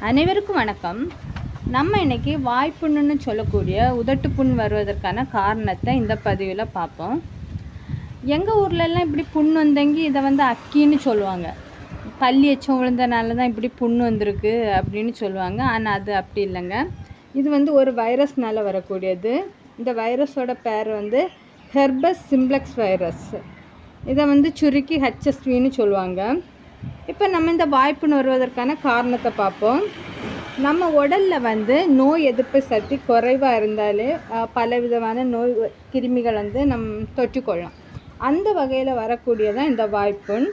அனைவருக்கும் வணக்கம். நம்ம இன்றைக்கி வாய்ப்புண்ணுன்னு சொல்லக்கூடிய உதட்டு புண் வருவதற்கான காரணத்தை இந்த பதிவில் பார்ப்போம். எங்கள் ஊர்லெலாம் இப்படி புண் வந்தங்கி இதை அக்கின்னு சொல்லுவாங்க. பல்லி எச்சம் விழுந்தனால தான் இப்படி புண் வந்திருக்கு அப்படின்னு சொல்லுவாங்க. ஆனால் அது அப்படி இல்லைங்க. இது ஒரு வைரஸ்னால் வரக்கூடியது. இந்த வைரஸோட பேர் ஹெர்பஸ் சிம்ப்ளெக்ஸ் வைரஸ். இதை சுருக்கி ஹெச்எஸ்வின்னு சொல்லுவாங்க. இப்போ நம்ம இந்த வாய்ப்புண் வருவதற்கான காரணத்தை பார்ப்போம். நம்ம உடலில் நோய் எதிர்ப்பு சக்தி குறைவாக இருந்தாலே பலவிதமான நோய் கிருமிகள் தொற்றிக்கொள்ளும். அந்த வகையில் வரக்கூடியதான் இந்த வாய்ப்புண்.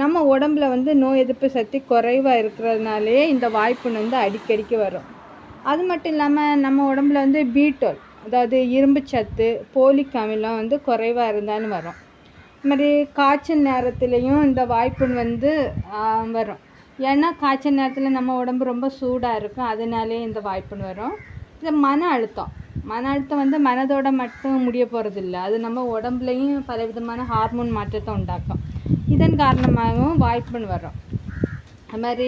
நம்ம உடம்புல நோய் எதிர்ப்பு சக்தி குறைவாக இருக்கிறதுனாலே இந்த வாய்ப்புண் அடிக்கடிக்கு வரும். அது மட்டும் இல்லாமல் நம்ம உடம்புல பீட்டோல், அதாவது இரும்பு சத்து, போலிக் அமிலம் குறைவாக இருந்தாலும் வரும். இது மாதிரி காய்ச்சல் நேரத்துலேயும் இந்த வாய்ப்புண் வரும். ஏன்னா காய்ச்சல் நேரத்தில் நம்ம உடம்பு ரொம்ப சூடாக இருக்கும், அதனாலே இந்த வாய்ப்புண் வரும். இது மன அழுத்தம் மனதோட மட்டும் முடிய போகிறதில்ல, அது நம்ம உடம்புலையும் பலவிதமான ஹார்மோன் மாற்றத்தை உண்டாக்கும். இதன் காரணமாகவும் வாய்ப்புண் வரும். அது மாதிரி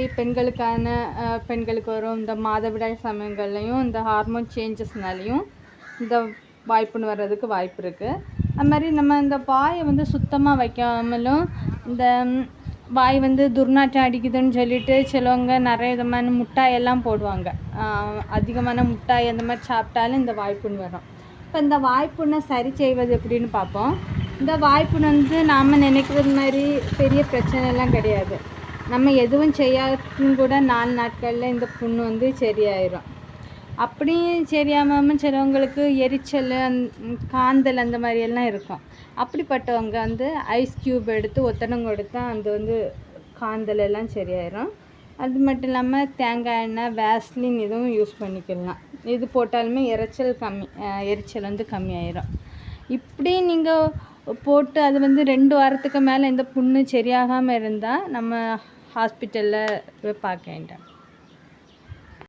பெண்களுக்கு வரும். இந்த மாதவிடாய் சமயங்கள்லையும் இந்த ஹார்மோன் சேஞ்சஸ்னாலையும் இந்த வாய்ப்புண் வர்றதுக்கு வாய்ப்பு இருக்குது. அது மாதிரி நம்ம இந்த வாயை சுத்தமாக வைக்காமலும் இந்த வாய் துர்நாற்றம் அடிக்குதுன்னு சொல்லிட்டு சிலவங்க நிறைய விதமான மிட்டாயெல்லாம் போடுவாங்க. அதிகமான மிட்டாய் அந்த மாதிரி சாப்பிட்டாலும் இந்த வாய்ப்புண் வரும். இப்போ இந்த வாய்ப்புண்ணை சரி செய்வது எப்படின்னு பார்ப்போம். இந்த வாய்ப்புண் நாம் நினைக்கிறது மாதிரி பெரிய பிரச்சனைலாம் கிடையாது. நம்ம எதுவும் செய்யாதுன்னு கூட 4 நாட்களில் இந்த புண்ணு சரியாயிடும். அப்படியும் சரியாகாமல் சிலவங்களுக்கு எரிச்சல், காந்தல் அந்த மாதிரியெல்லாம் இருக்கும். அப்படிப்பட்டவங்க ஐஸ் க்யூப் எடுத்து ஒத்தடம் கொடுத்தா அந்த காந்தல் எல்லாம் சரியாயிடும். அது மட்டும் இல்லாமல் தேங்காய் எண்ணெய், வேஸ்லின் இதுவும் யூஸ் பண்ணிக்கலாம். இது போட்டாலுமே எரிச்சல் கம்மியாயிடும். இப்படி நீங்கள் போட்டு அது 2 வாரத்துக்கு மேலே இந்த புண்ணு சரியாகாமல் இருந்தால் நம்ம ஹாஸ்பிட்டலில் போய் பார்க்க வேண்டாம்.